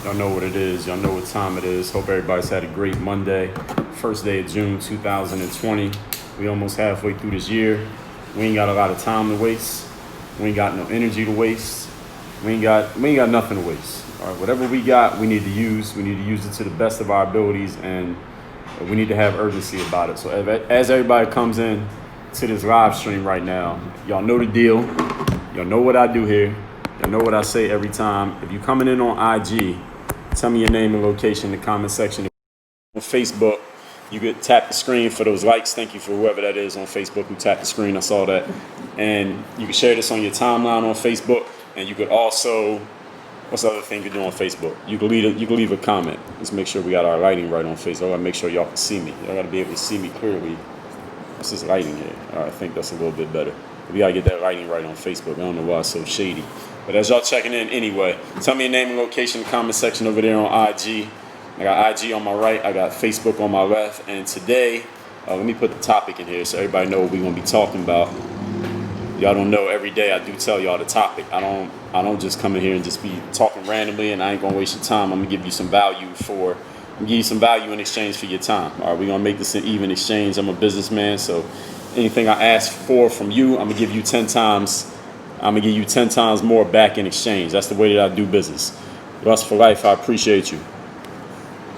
Y'all know what it is. Y'all know what time it is. Hope everybody's had a great Monday. First day of June 2020. We almost halfway through this year. We ain't got a lot of time to waste. We ain't got no energy to waste. We ain't got nothing to waste. All right, whatever we got, we need to use. We need to use it to the best of our abilities, and we need to have urgency about it. So as everybody comes in to this live stream right now, y'all know the deal. Y'all know what I do here. Y'all know what I say every time. If you coming in on IG, tell me your name and location in the comment section. On Facebook, you could tap the screen for those likes. Thank you for whoever that is on Facebook who tapped the screen. I saw that. And you can share this on your timeline on Facebook. And you could also, what's the other thing you can do on Facebook? You can leave a comment. Let's make sure we got our lighting right on Facebook. I gotta make sure y'all can see me. Y'all gotta be able to see me clearly. What's this lighting here? All right, I think that's a little bit better. We gotta get that lighting right on Facebook. I don't know why it's so shady. But as y'all checking in anyway, tell me your name and location in the comment section over there on IG. I got IG on my right, I got Facebook on my left, and today, let me put the topic in here so everybody know what we're gonna be talking about. Y'all don't know, every day I do tell y'all the topic. I don't just come in here and just be talking randomly, and I ain't gonna waste your time. I'm gonna give you some value in exchange for your time. All right, we're gonna make this an even exchange. I'm a businessman, so anything I ask for from you, I'm gonna give you 10 times. I'm gonna give you 10 times more back in exchange. That's the way that I do business. Lust for life, I appreciate you.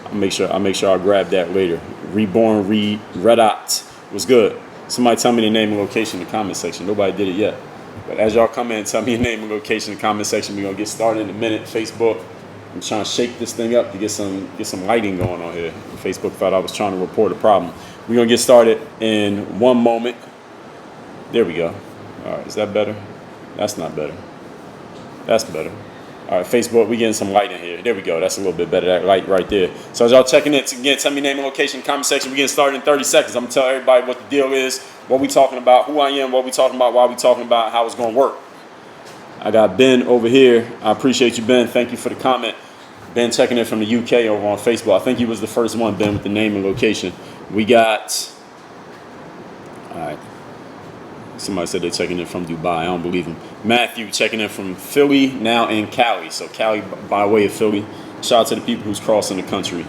I'll make sure I grab that later. Reborn, Red Ot was good. Somebody tell me the name and location in the comment section. Nobody did it yet. But as y'all come in, tell me your name and location in the comment section. We're gonna get started in a minute. Facebook, I'm trying to shake this thing up to get some lighting going on here. Facebook thought I was trying to report a problem. We're gonna get started in one moment. There we go. All right, is that better? That's not better. That's better. All right, Facebook, we getting some light in here. There we go. That's a little bit better, that light right there. So as y'all checking in, again, tell me name and location in the comment section. We getting started in 30 seconds. I'm going to tell everybody what the deal is, what we talking about, who I am, what we talking about, why we talking about, how it's going to work. I got Ben over here. I appreciate you, Ben. Thank you for the comment. Ben checking in from the UK over on Facebook. I think he was the first one, Ben, with the name and location. We got... All right. Somebody said they're checking in from Dubai. I don't believe him. Matthew checking in from Philly, now in Cali. So Cali by way of Philly. Shout out to the people who's crossing the country.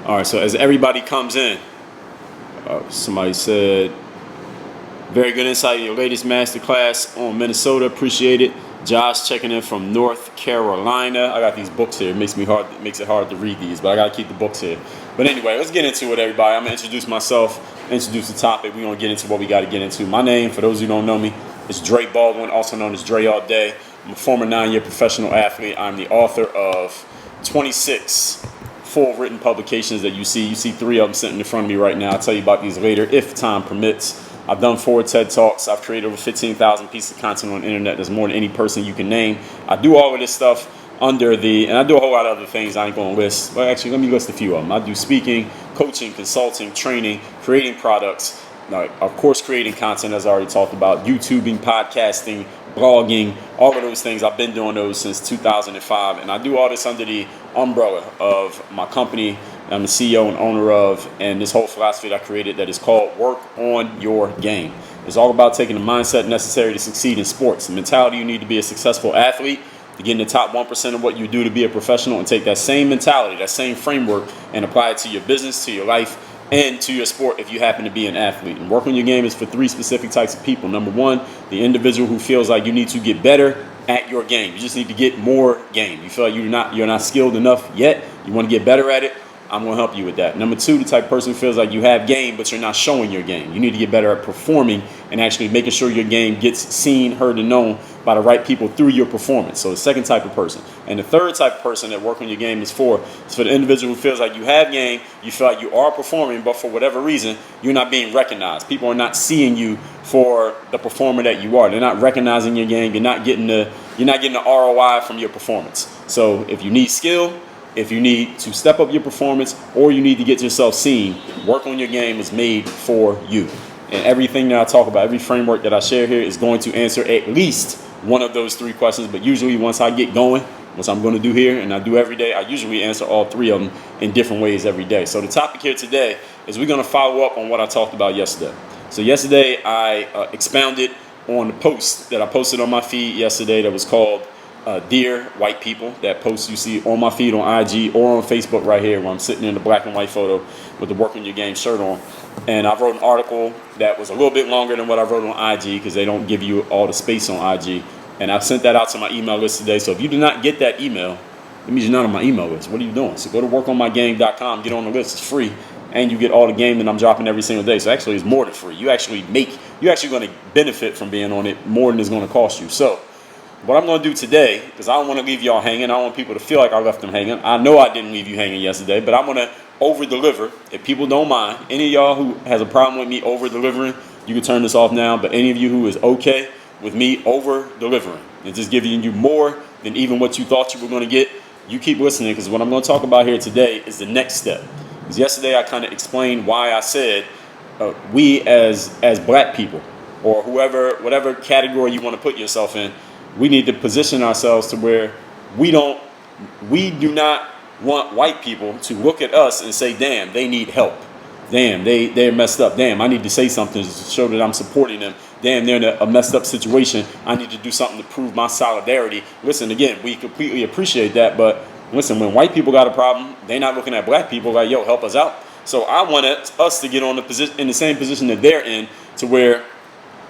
All right, so as everybody comes in, somebody said, very good insight in your latest masterclass on Minnesota. Appreciate it. Josh checking in from North Carolina. I got these books here. It makes it hard to read these, but I got to keep the books here. But anyway, let's get into it, everybody. I'm going to introduce myself, introduce the topic. We're going to get into what we got to get into. My name, for those who don't know me, is Dre Baldwin, also known as Dre All Day. I'm a former 9-year professional athlete. I'm the author of 26 full written publications that you see. You see 3 of them sitting in front of me right now. I'll tell you about these later, if time permits. I've done 4 TED Talks. I've created over 15,000 pieces of content on the internet. There's more than any person you can name. I do all of this stuff and I do a whole lot of other things I ain't going to list. Well, actually, let me list a few of them. I do speaking, coaching, consulting, training, creating products, of course, creating content, as I already talked about, YouTubing, podcasting, blogging, all of those things. I've been doing those since 2005. And I do all this under the umbrella of my company I'm the CEO and owner of, and this whole philosophy that I created that is called Work on Your Game. It's all about taking the mindset necessary to succeed in sports, the mentality you need to be a successful athlete, to get in the top 1% of what you do to be a professional, and take that same mentality, that same framework, and apply it to your business, to your life, and to your sport if you happen to be an athlete. And Work on Your Game is for 3 specific types of people. Number 1, the individual who feels like you need to get better at your game. You just need to get more game. You feel like you're not skilled enough yet. You want to get better at it. I'm going to help you with that. Number 2, the type of person who feels like you have game, but you're not showing your game. You need to get better at performing and actually making sure your game gets seen, heard, and known by the right people through your performance. So the second type of person. And the third type of person that Work on Your Game is for the individual who feels like you have game, you feel like you are performing, but for whatever reason, you're not being recognized. People are not seeing you for the performer that you are. They're not recognizing your game. You're not getting the ROI from your performance. So if you need skill, if you need to step up your performance, or you need to get yourself seen, Work on Your Game is made for you. And everything that I talk about, every framework that I share here is going to answer at least one of those 3 questions. But usually once I get going, which I'm going to do here and I do every day, I usually answer all 3 of them in different ways every day. So the topic here today is we're going to follow up on what I talked about yesterday. So yesterday I expounded on the post that I posted on my feed yesterday that was called dear white people that posts you see on my feed on IG or on Facebook right here where I'm sitting in the black and white photo with the Work on Your Game shirt on. And I wrote an article that was a little bit longer than what I wrote on IG because they don't give you all the space on IG. And I sent that out to my email list today. So if you did not get that email, it means you're not on my email list. What are you doing? So go to workonmygang.com, get on the list. It's free. And you get all the game that I'm dropping every single day. So actually, it's more than free. You're actually going to benefit from being on it more than it's going to cost you. So what I'm going to do today, because I don't want to leave y'all hanging. I don't want people to feel like I left them hanging. I know I didn't leave you hanging yesterday, but I'm going to over-deliver. If people don't mind, any of y'all who has a problem with me over-delivering, you can turn this off now. But any of you who is okay with me over-delivering and just giving you more than even what you thought you were going to get, you keep listening, because what I'm going to talk about here today is the next step. Because yesterday I kind of explained why I said we as black people, or whatever category you want to put yourself in, we need to position ourselves to where we do not want white people to look at us and say, damn, they need help. Damn, they're messed up. Damn, I need to say something to show that I'm supporting them. Damn, they're in a messed up situation. I need to do something to prove my solidarity. Listen, again, we completely appreciate that, but listen, when white people got a problem, they're not looking at black people like, yo, help us out. So I wanted us to get on in the same position that they're in, to where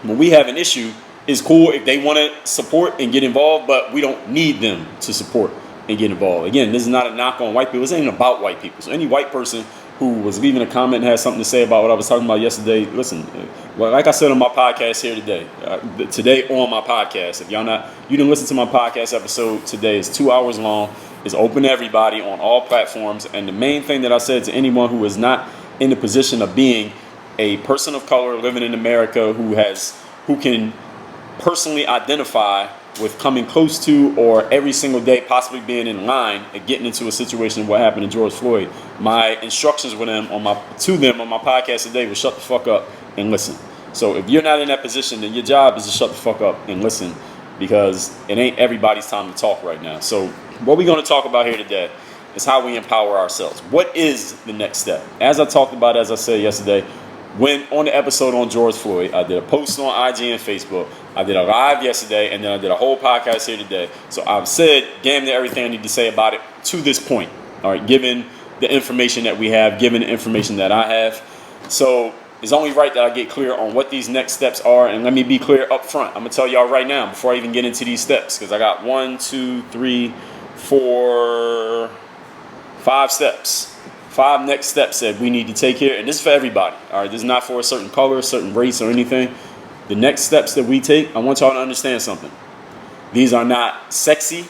when we have an issue, it's cool if they want to support and get involved, but we don't need them to support and get involved. Again, this is not a knock on white people. This ain't even about white people. So any white person who was leaving a comment and had something to say about what I was talking about yesterday, listen, well, like I said on my podcast here today on my podcast, if you didn't listen to my podcast episode today, it's 2 hours long. It's open to everybody on all platforms. And the main thing that I said to anyone who is not in the position of being a person of color living in America who can personally identify with coming close to or every single day possibly being in line and getting into a situation of what happened to George Floyd, my instructions with them on my podcast today was shut the fuck up and listen. So if you're not in that position, then your job is to shut the fuck up and listen, because it ain't everybody's time to talk right now. So what we're going to talk about here today is how we empower ourselves. What is the next step? As I said yesterday, when on the episode on George Floyd, I did a post on IG and Facebook. I did a live yesterday, and then I did a whole podcast here today. So I've said damn near everything I need to say about it to this point. All right, given the information that we have, given the information that I have. So it's only right that I get clear on what these next steps are. And let me be clear up front. I'm going to tell y'all right now before I even get into these steps, because I got 5 steps. 5 next steps that we need to take here. And this is for everybody. All right, this is not for a certain color, a certain race, or anything. The next steps that we take, I want y'all to understand something. These are not sexy.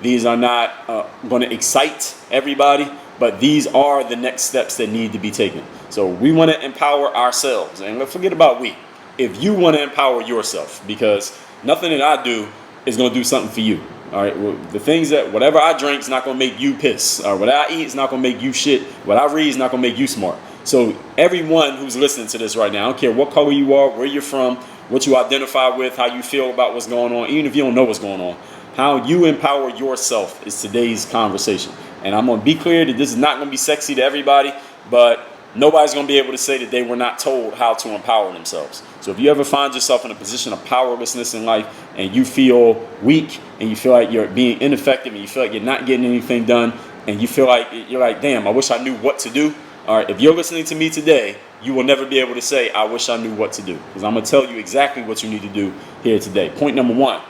These are not going to excite everybody. But these are the next steps that need to be taken. So we want to empower ourselves. And let's forget about we. If you want to empower yourself, because nothing that I do is going to do something for you. All right, well, the things that whatever I drink is not going to make you piss. Or what I eat is not going to make you shit. What I read is not going to make you smart. So everyone who's listening to this right now, I don't care what color you are, where you're from, what you identify with, how you feel about what's going on, even if you don't know what's going on, how you empower yourself is today's conversation. And I'm going to be clear that this is not going to be sexy to everybody, but nobody's going to be able to say that they were not told how to empower themselves. So if you ever find yourself in a position of powerlessness in life and you feel weak and you feel like you're being ineffective and you feel like you're not getting anything done and you feel like you're like, damn, I wish I knew what to do. All right, if you're listening to me today, you will never be able to say, I wish I knew what to do, because I'm going to tell you exactly what you need to do here today. Point number 1.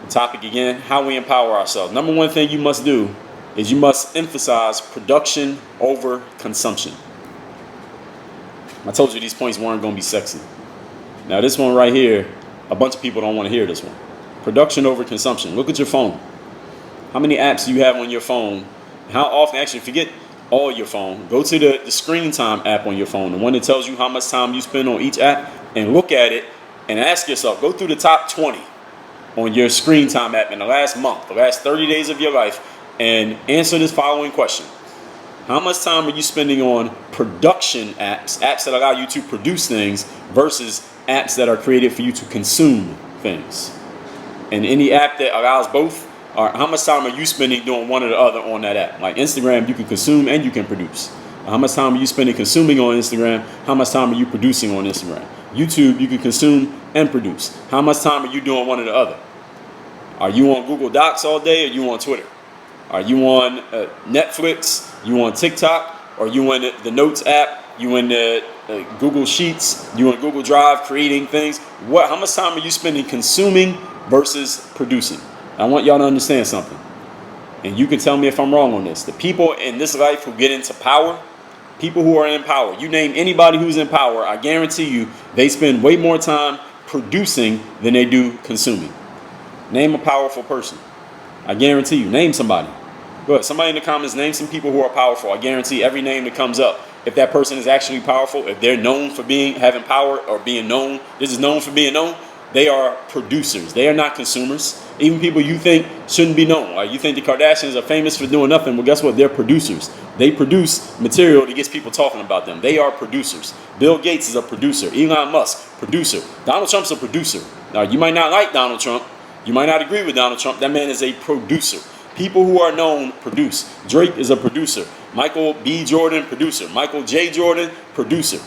The topic again, how we empower ourselves. Number 1 thing you must do is you must emphasize production over consumption. I told you these points weren't going to be sexy. Now this one right here, a bunch of people don't want to hear this one. Production over consumption. Look at your phone. How many apps do you have on your phone? How often, actually forget all your phone. Go to the screen time app on your phone, the one that tells you how much time you spend on each app, and look at it and ask yourself, go through the top 20 on your screen time app in the last month, the last 30 days of your life, and answer this following question. How much time are you spending on production apps that allow you to produce things versus apps that are created for you to consume things? And any app that allows both, or how much time are you spending doing one or the other on that app? Like Instagram, you can consume and you can produce. How much time are you spending consuming on Instagram? How much time are you producing on Instagram? YouTube, you can consume and produce. How much time are you doing one or the other? Are you on Google Docs all day, or you on Twitter? Are you on Netflix? You on TikTok? Or you in the Notes app? You in the Google Sheets? You in Google Drive creating things? How much time are you spending consuming versus producing? I want y'all to understand something. And you can tell me if I'm wrong on this. The people in this life who get into power, people who are in power, you name anybody who's in power, I guarantee you they spend way more time producing than they do consuming. Name a powerful person. I guarantee you. Name somebody. Go ahead. Somebody in the comments, name some people who are powerful. I guarantee every name that comes up, if that person is actually powerful, if they're known for having power or being known, this is known for being known, they are producers. They are not consumers. Even people you think shouldn't be known. Like you think the Kardashians are famous for doing nothing. Well, guess what? They're producers. They produce material that gets people talking about them. They are producers. Bill Gates is a producer. Elon Musk, producer. Donald Trump's a producer. Now, you might not like Donald Trump. You might not agree with Donald Trump. That man is a producer. People who are known produce. Drake is a producer. Michael B. Jordan, producer. Michael J. Jordan, producer.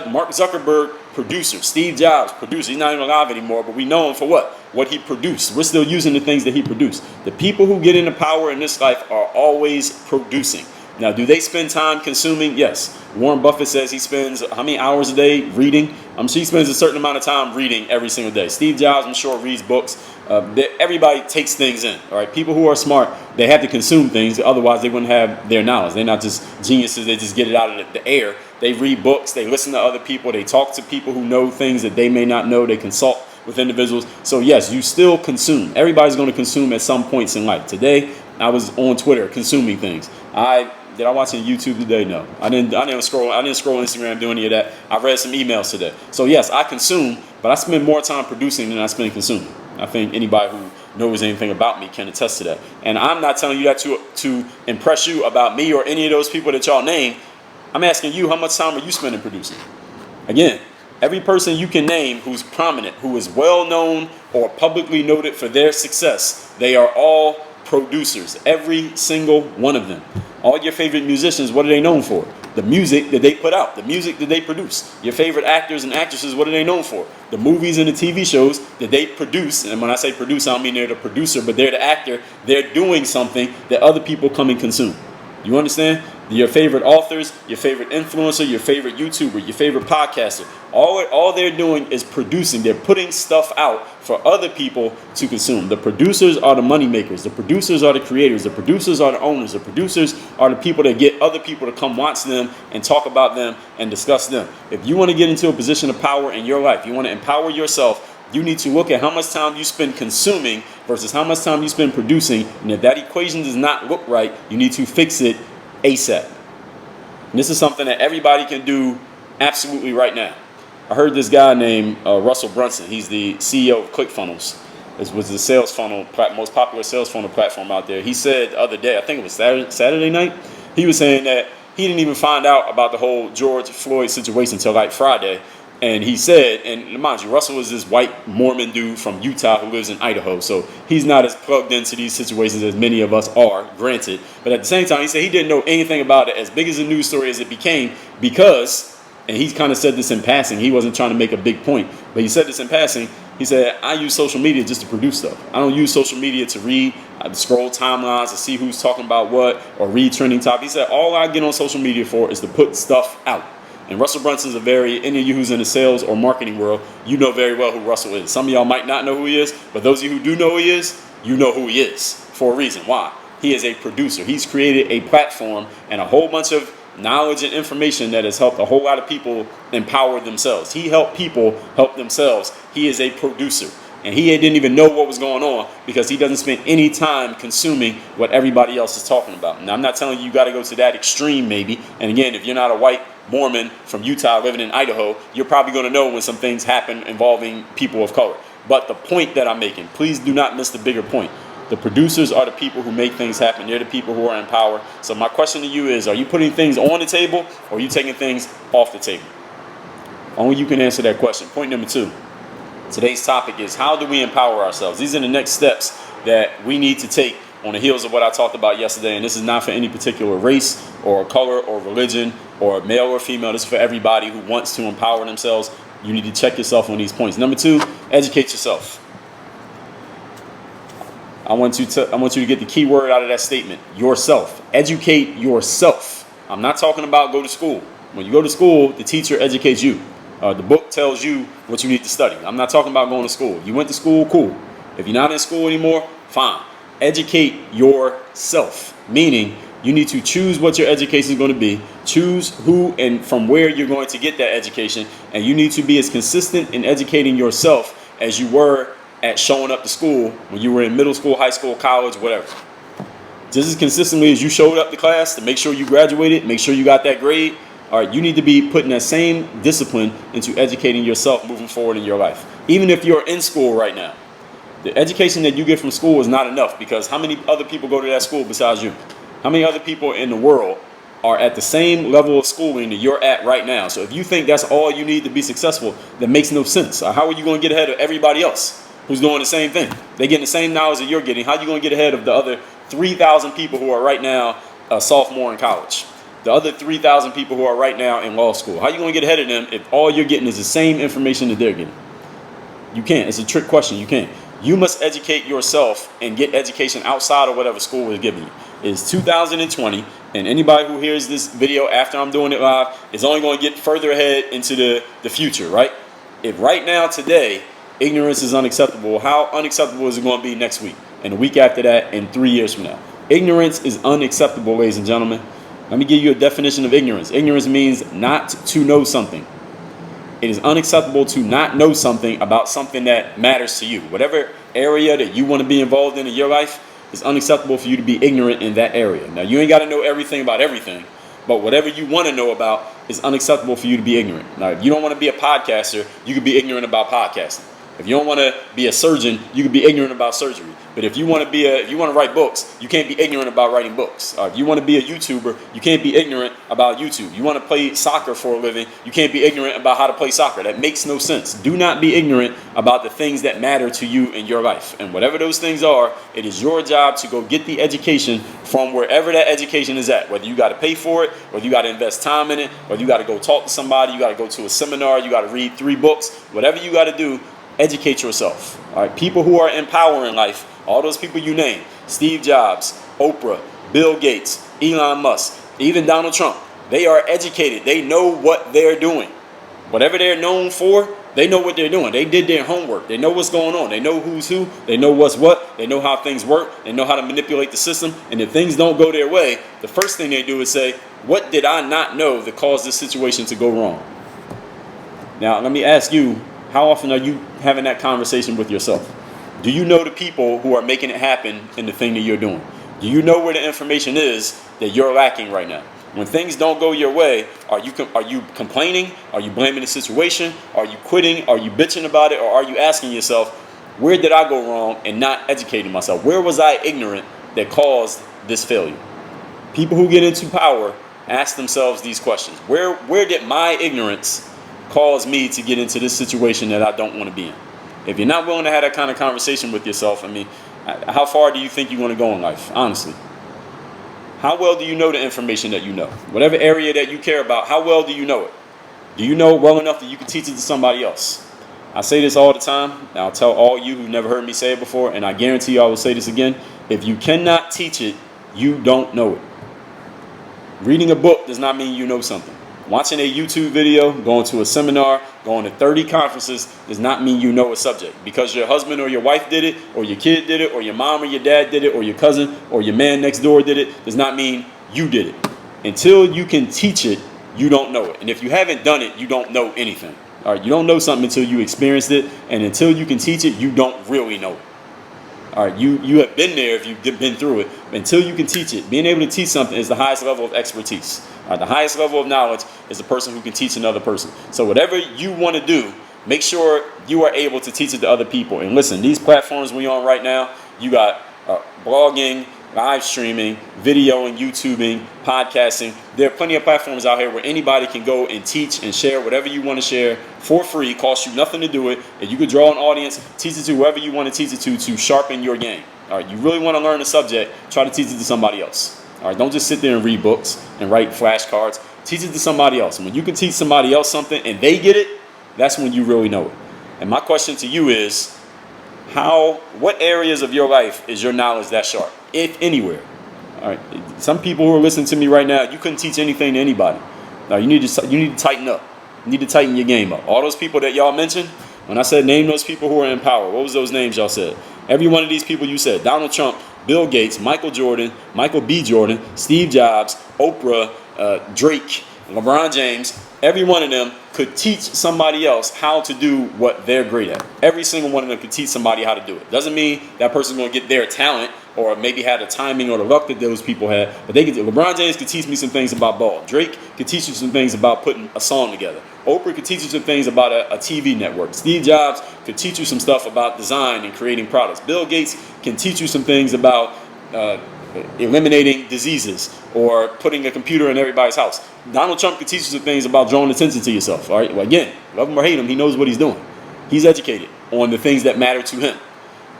Mark Zuckerberg, producer. Steve Jobs, producer. He's not even alive anymore, but we know him for what? What he produced. We're still using the things that he produced. The people who get into power in this life are always producing. Now, do they spend time consuming? Yes. Warren Buffett says he spends how many hours a day reading? I'm sure he spends a certain amount of time reading every single day. Steve Jobs, I'm sure, reads books. Everybody takes things in. All right. People who are smart, they have to consume things. Otherwise, they wouldn't have their knowledge. They're not just geniuses. They just get it out of the air. They read books. They listen to other people. They talk to people who know things that they may not know. They consult with individuals. So, yes, you still consume. Everybody's going to consume at some points in life. Today, I was on Twitter consuming things. Did I watch on YouTube today? No. I didn't scroll Instagram, do any of that. I read some emails today. So yes, I consume, but I spend more time producing than I spend consuming. I think anybody who knows anything about me can attest to that. And I'm not telling you that to impress you about me or any of those people that y'all name. I'm asking you, how much time are you spending producing? Again, every person you can name who's prominent, who is well known or publicly noted for their success, they are all producers. Every single one of them. All your favorite musicians, what are they known for? The music that they put out, the music that they produce. Your favorite actors and actresses, what are they known for? The movies and the TV shows that they produce. And when I say produce, I don't mean they're the producer, but they're the actor. They're doing something that other people come and consume. You understand? Your favorite authors, your favorite influencer, your favorite YouTuber, your favorite podcaster, all they're doing is producing. They're putting stuff out for other people to consume. The producers are the money makers. The producers are the creators. The producers are the owners. The producers are the people that get other people to come watch them and talk about them and discuss them. If you want to get into a position of power in your life, you want to empower yourself, you need to look at how much time you spend consuming versus how much time you spend producing. And if that equation does not look right, you need to fix it ASAP. And this is something that everybody can do absolutely right now. I heard this guy named Russell Brunson. He's the CEO of ClickFunnels. This was the sales funnel, most popular sales funnel platform out there. He said the other day, I think it was Saturday night, he was saying that he didn't even find out about the whole George Floyd situation until like Friday. And he said, and mind you, Russell is this white Mormon dude from Utah who lives in Idaho. So he's not as plugged into these situations as many of us are, granted. But at the same time, he said he didn't know anything about it, as big as a news story as it became, because, and he kind of said this in passing, he wasn't trying to make a big point, but he said this in passing, he said, I use social media just to produce stuff. I don't use social media to read, scroll timelines to see who's talking about what, or read trending topics. He said, all I get on social media for is to put stuff out. And Russell Brunson's any of you who's in the sales or marketing world, you know very well who Russell is. Some of y'all might not know who he is, but those of you who do know who he is, you know who he is for a reason. Why? He is a producer. He's created a platform and a whole bunch of knowledge and information that has helped a whole lot of people empower themselves. He helped people help themselves. He is a producer. And he didn't even know what was going on because he doesn't spend any time consuming what everybody else is talking about. Now, I'm not telling you got to go to that extreme maybe. And again, if you're not a white Mormon from Utah living in Idaho, you're probably going to know when some things happen involving people of color. But the point that I'm making, please do not miss the bigger point. The producers are the people who make things happen. They're the people who are in power. So my question to you is, are you putting things on the table or are you taking things off the table? Only you can answer that question. Point number 2. Today's topic is, how do we empower ourselves? These are the next steps that we need to take on the heels of what I talked about yesterday. And this is not for any particular race or color or religion or male or female. This is for everybody who wants to empower themselves. You need to check yourself on these points. Number 2, educate yourself. I want you to get the key word out of that statement: yourself. Educate yourself. I'm not talking about go to school. When you go to school, the teacher educates you. The book tells you what you need to study. I'm not talking about going to school. You went to school, cool. If you're not in school anymore, fine. Educate yourself, meaning you need to choose what your education is going to be, choose who and from where you're going to get that education, and you need to be as consistent in educating yourself as you were at showing up to school when you were in middle school, high school, college, whatever. Just as consistently as you showed up to class to make sure you graduated, make sure you got that grade, all right, you need to be putting that same discipline into educating yourself moving forward in your life. Even if you're in school right now, the education that you get from school is not enough, because how many other people go to that school besides you? How many other people in the world are at the same level of schooling that you're at right now? So if you think that's all you need to be successful, that makes no sense. How are you going to get ahead of everybody else who's doing the same thing? They're getting the same knowledge that you're getting. How are you going to get ahead of the other 3,000 people who are right now a sophomore in college? The other 3,000 people who are right now in law school? How are you going to get ahead of them if all you're getting is the same information that they're getting? You can't. It's a trick question. You can't. You must educate yourself and get education outside of whatever school is giving you. It's 2020, and anybody who hears this video after I'm doing it live is only going to get further ahead into the future, right? If right now, today, ignorance is unacceptable, how unacceptable is it going to be next week, and the week after that, and 3 years from now? Ignorance is unacceptable, ladies and gentlemen. Let me give you a definition of ignorance. Ignorance means not to know something. It is unacceptable to not know something about something that matters to you. Whatever area that you want to be involved in your life, it's unacceptable for you to be ignorant in that area. Now, you ain't got to know everything about everything, but whatever you want to know about is unacceptable for you to be ignorant. Now, if you don't want to be a podcaster, you could be ignorant about podcasting. If you don't want to be a surgeon, you could be ignorant about surgery. But if you want to write books, you can't be ignorant about writing books. If you want to be a YouTuber, you can't be ignorant about YouTube. You want to play soccer for a living, you can't be ignorant about how to play soccer. That makes no sense. Do not be ignorant about the things that matter to you in your life. And whatever those things are, it is your job to go get the education from wherever that education is at. Whether you got to pay for it, whether you got to invest time in it, whether you got to go talk to somebody, you got to go to a seminar, you got to read 3 books, whatever you got to do, educate yourself. All right, people who are in power in life, all those people you name, Steve Jobs, Oprah, Bill Gates, Elon Musk, even Donald Trump, they are educated. They know what they're doing. Whatever they're known for, they know what they're doing. They did their homework. They know what's going on. They know who's who. They know what's what. They know how things work. They know how to manipulate the system. And if things don't go their way, the first thing they do is say, what did I not know that caused this situation to go wrong? Now, let me ask you, how often are you having that conversation with yourself? Do you know the people who are making it happen in the thing that you're doing? Do you know where the information is that you're lacking right now? When things don't go your way, are you complaining? Are you blaming the situation? Are you quitting? Are you bitching about it? Or are you asking yourself, where did I go wrong and not educating myself? Where was I ignorant that caused this failure? People who get into power ask themselves these questions. Where did my ignorance cause me to get into this situation that I don't want to be in? If you're not willing to have that kind of conversation with yourself, I mean, how far do you think you're going to go in life, honestly? How well do you know the information that you know? Whatever area that you care about, how well do you know it? Do you know well enough that you can teach it to somebody else? I say this all the time, and I'll tell all you who never heard me say it before, and I guarantee you I will say this again. If you cannot teach it, you don't know it. Reading a book does not mean you know something. Watching a YouTube video, going to a seminar, going to 30 conferences does not mean you know a subject. Because your husband or your wife did it, or your kid did it, or your mom or your dad did it, or your cousin or your man next door did it, does not mean you did it. Until you can teach it, you don't know it. And if you haven't done it, you don't know anything. All right, you don't know something until you experienced it, and until you can teach it, you don't really know it. All right, you have been there if you've been through it. Until you can teach it, being able to teach something is the highest level of expertise. The highest level of knowledge is the person who can teach another person. So whatever you want to do, make sure you are able to teach it to other people. And listen, these platforms we're on right now, you got blogging, live streaming, video and YouTubing, podcasting. There are plenty of platforms out here where anybody can go and teach and share whatever you want to share for free. It costs you nothing to do it. And you could draw an audience, teach it to whoever you want to teach it to sharpen your game. All right, you really want to learn a subject, try to teach it to somebody else. All right, don't just sit there and read books and write flashcards. Teach it to somebody else. And when you can teach somebody else something and they get it, that's when you really know it. And my question to you is, What areas of your life is your knowledge that sharp, if anywhere? All right. Some people who are listening to me right now, you couldn't teach anything to anybody. Now you need to tighten up. You need to tighten your game up. All those people that y'all mentioned, when I said name those people who are in power, what was those names y'all said? Every one of these people you said: Donald Trump, Bill Gates, Michael Jordan, Michael B. Jordan, Steve Jobs, Oprah, Drake, LeBron James. Every one of them could teach somebody else how to do what they're great at. Every single one of them could teach somebody how to do it. Doesn't mean that person's going to get their talent or maybe had the timing or the luck that those people had. But LeBron James could teach me some things about ball. Drake could teach you some things about putting a song together. Oprah could teach you some things about a TV network. Steve Jobs could teach you some stuff about design and creating products. Bill Gates can teach you some things about eliminating diseases or putting a computer in everybody's house. Donald Trump could teach you some things about drawing attention to yourself. All right. Well, again, love him or hate him, he knows what he's doing. He's educated on the things that matter to him.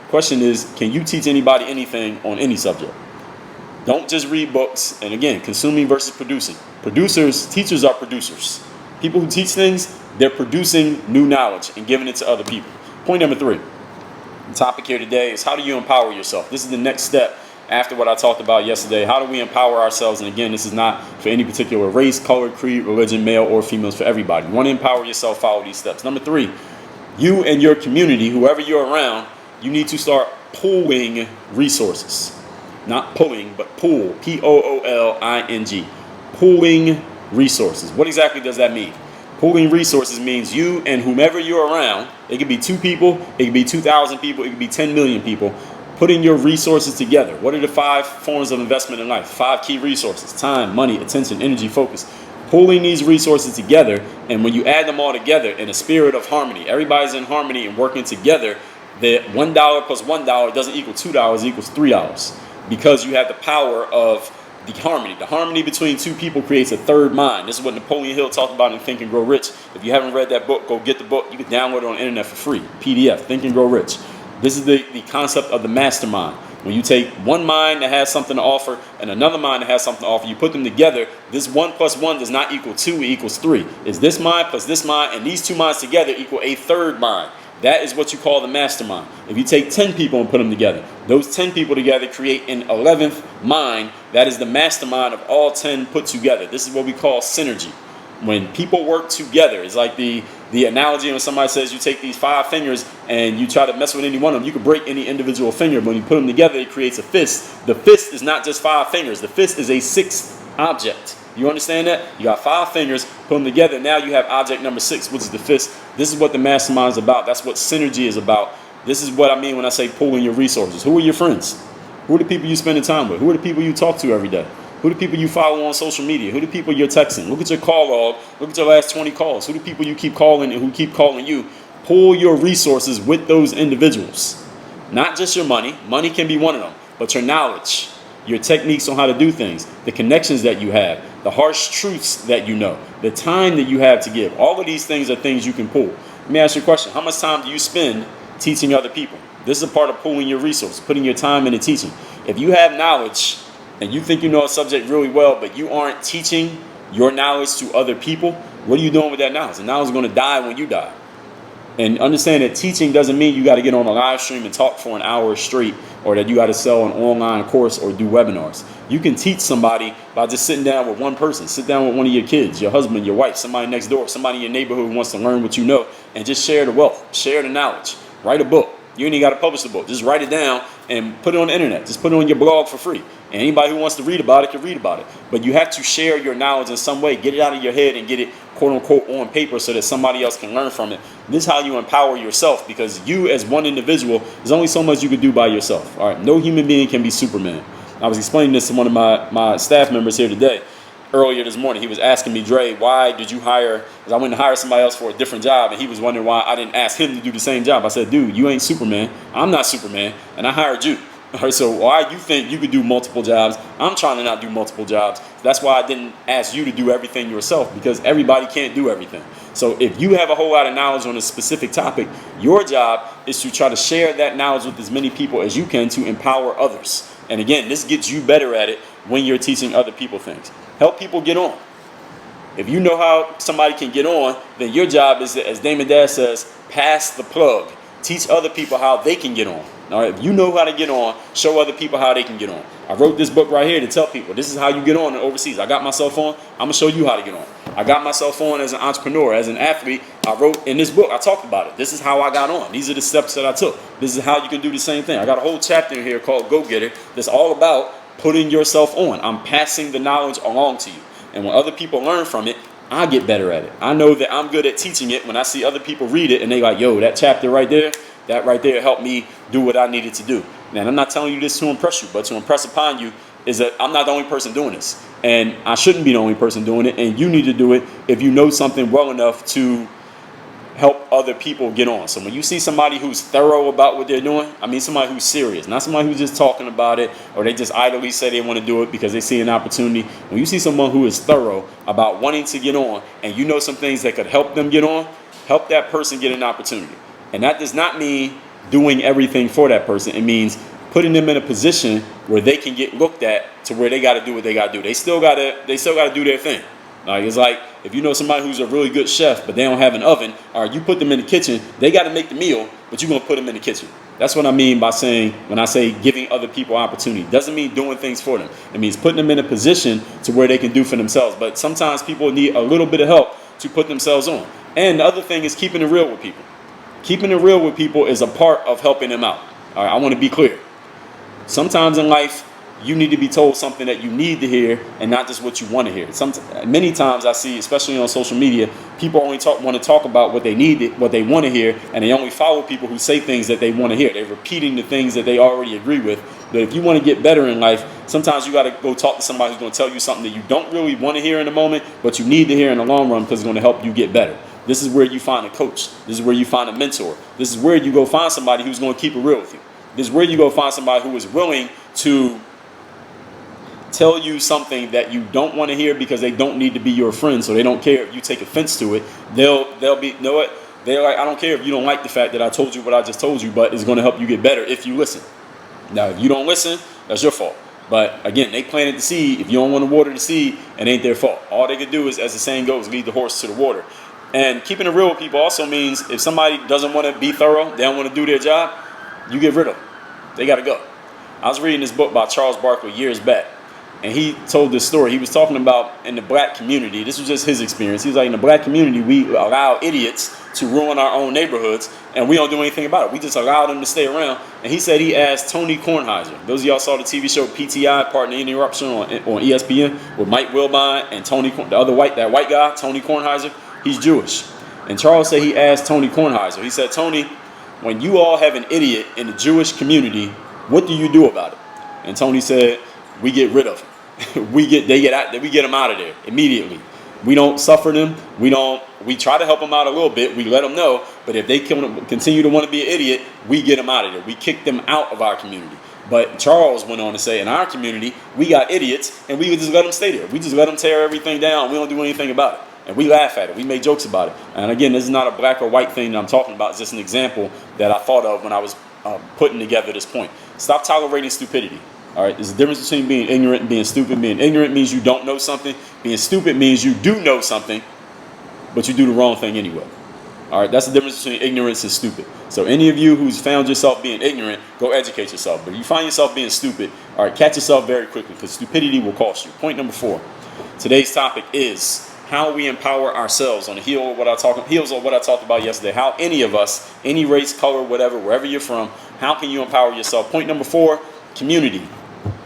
Question is, can you teach anybody anything on any subject? Don't just read books. And again, consuming versus producing. Teachers are producers. People who teach things, they're producing new knowledge and giving it to other people. Point number 3. The topic here today is, how do you empower yourself? This is the next step after what I talked about yesterday. How do we empower ourselves? And again, this is not for any particular race, color, creed, religion, male or female. It's for everybody. You want to empower yourself, follow these steps. Number 3, you and your community, whoever you're around, you need to start pooling resources. Not pulling, but pool. P-O-O-L-I-N-G. Pooling resources. What exactly does that mean? Pooling resources means you and whomever you're around, it could be 2 people, it could be 2,000 people, it could be 10 million people, putting your resources together. What are the 5 forms of investment in life? 5 key resources: time, money, attention, energy, focus. Pulling these resources together, and when you add them all together in a spirit of harmony, everybody's in harmony and working together, that $1 plus $1 doesn't equal $2, it equals $3, because you have the power of the harmony. The harmony between 2 people creates a third mind. This is what Napoleon Hill talked about in Think and Grow Rich. If you haven't read that book, go get the book. You can download it on the internet for free. PDF, Think and Grow Rich. This is the concept of the mastermind. When you take one mind that has something to offer and another mind that has something to offer, you put them together, this 1 plus 1 does not equal 2, it equals 3. It's this mind plus this mind, and these 2 minds together equal a third mind. That is what you call the mastermind. If you take 10 people and put them together, those 10 people together create an 11th mind. That is the mastermind of all 10 put together. This is what we call synergy. When people work together, it's like the analogy when somebody says you take these 5 fingers and you try to mess with any one of them, you can break any individual finger. But when you put them together, it creates a fist. The fist is not just 5 fingers. The fist is a 6th object. You understand that? You got 5 fingers, put them together. Now you have object number 6, which is the fist. This is what the mastermind is about. That's what synergy is about. This is what I mean when I say pooling your resources. Who are your friends? Who are the people you spend time with? Who are the people you talk to every day? Who are the people you follow on social media? Who are the people you're texting? Look at your call log. Look at your last 20 calls. Who are the people you keep calling and who keep calling you? Pool your resources with those individuals. Not just your money. Money can be one of them. But your knowledge, your techniques on how to do things, the connections that you have, the harsh truths that you know, the time that you have to give. All of these things are things you can pool. Let me ask you a question. How much time do you spend teaching other people? This is a part of pooling your resources, putting your time into teaching. If you have knowledge and you think you know a subject really well, but you aren't teaching your knowledge to other people, what are you doing with that knowledge? The knowledge is going to die when you die. And understand that teaching doesn't mean you got to get on a live stream and talk for an hour straight, or that you got to sell an online course or do webinars. You can teach somebody by just sitting down with one person. Sit down with one of your kids, your husband, your wife, somebody next door, somebody in your neighborhood who wants to learn what you know, and just share the wealth, share the knowledge. Write a book. You ain't even got to publish the book. Just write it down and put it on the internet. Just put it on your blog for free. And anybody who wants to read about it can read about it. But you have to share your knowledge in some way. Get it out of your head and get it, quote unquote, on paper so that somebody else can learn from it. This is how you empower yourself, because you as one individual, there's only so much you can do by yourself. All right. No human being can be Superman. I was explaining this to one of my staff members here today. Earlier this morning, he was asking me, Dre, why did you hire, because I went to hire somebody else for a different job, and he was wondering why I didn't ask him to do the same job. I said, dude, you ain't Superman. I'm not Superman, and I hired you. All right, so why you think you could do multiple jobs? I'm trying to not do multiple jobs. That's why I didn't ask you to do everything yourself, because everybody can't do everything. So if you have a whole lot of knowledge on a specific topic, your job is to try to share that knowledge with as many people as you can to empower others. And again, this gets you better at it when you're teaching other people things. Help people get on. If you know how somebody can get on, then your job is, as Damon Dash says, pass the plug. Teach other people how they can get on. All right, if you know how to get on, show other people how they can get on. I wrote this book right here to tell people this is how you get on overseas. I got myself on. I'm gonna show you how to get on. I got myself on as an entrepreneur, as an athlete. I wrote in this book, I talked about it. This is how I got on. These are the steps that I took. This is how you can do the same thing. I got a whole chapter in here called Go Getter that's all about putting yourself on. I'm passing the knowledge along to you. And when other people learn from it, I get better at it. I know that I'm good at teaching it when I see other people read it and they like, yo, that chapter right there, that right there helped me do what I needed to do. Now, I'm not telling you this to impress you, but to impress upon you is that I'm not the only person doing this. And I shouldn't be the only person doing it. And you need to do it if you know something well enough to help other people get on. So when you see somebody who's thorough about what they're doing, I mean somebody who's serious, not somebody who's just talking about it or they just idly say they want to do it because they see an opportunity. When you see someone who is thorough about wanting to get on and you know some things that could help them get on, help that person get an opportunity. And that does not mean doing everything for that person. It means putting them in a position where they can get looked at to where they got to do what they got to do. They still got to do their thing. Like, it's like if you know somebody who's a really good chef, but they don't have an oven, or you put them in the kitchen, they got to make the meal, but you're going to put them in the kitchen. That's what I mean by saying, when I say giving other people opportunity, doesn't mean doing things for them. It means putting them in a position to where they can do for themselves. But sometimes people need a little bit of help to put themselves on. And the other thing is keeping it real with people. Keeping it real with people is a part of helping them out. All right, I want to be clear. Sometimes in life, you need to be told something that you need to hear and not just what you want to hear. Many times I see, especially on social media, people only want to talk about what they need, what they want to hear, and they only follow people who say things that they want to hear. They're repeating the things that they already agree with. But if you want to get better in life, sometimes you got to go talk to somebody who's going to tell you something that you don't really want to hear in the moment, but you need to hear in the long run because it's going to help you get better. This is where you find a coach. This is where you find a mentor. This is where you go find somebody who's going to keep it real with you. This is where you go find somebody who is willing to tell you something that you don't want to hear because they don't need to be your friend, so they don't care if you take offense to it. They'll be, you know what? They're like, I don't care if you don't like the fact that I told you what I just told you, but it's going to help you get better if you listen. Now, if you don't listen, that's your fault. But again, they planted the seed. If you don't want to water the seed, it ain't their fault. All they could do is, as the saying goes, lead the horse to the water. And keeping it real with people also means if somebody doesn't want to be thorough, they don't want to do their job, you get rid of them. They got to go. I was reading this book by Charles Barkley years back, and he told this story. He was talking about in the black community. This was just his experience. He was like, in the black community, we allow idiots to ruin our own neighborhoods, and we don't do anything about it. We just allow them to stay around. And he said he asked Tony Kornheiser. Those of y'all saw the TV show PTI, Partner Interruption, on ESPN with Mike Wilbon and Tony, that white guy, Tony Kornheiser. He's Jewish. And Charles said he asked Tony Kornheiser. He said, Tony, when you all have an idiot in the Jewish community, what do you do about it? And Tony said, we get rid of them. we get them out of there immediately. We don't suffer them. We try to help them out a little bit. We let them know. But if they continue to want to be an idiot, we get them out of there. We kick them out of our community. But Charles went on to say, in our community, we got idiots, and we just let them stay there. We just let them tear everything down. We don't do anything about it. And we laugh at it. We make jokes about it. And again, this is not a black or white thing that I'm talking about. It's just an example that I thought of when I was putting together this point. Stop tolerating stupidity. All right, there's a difference between being ignorant and being stupid. Being ignorant means you don't know something. Being stupid means you do know something, but you do the wrong thing anyway. All right, that's the difference between ignorance and stupid. So any of you who's found yourself being ignorant, go educate yourself. But if you find yourself being stupid, all right, catch yourself very quickly because stupidity will cost you. Point number 4. Today's topic is how we empower ourselves on the heels of what I talked about yesterday. How any of us, any race, color, whatever, wherever you're from, how can you empower yourself? Point number 4, community.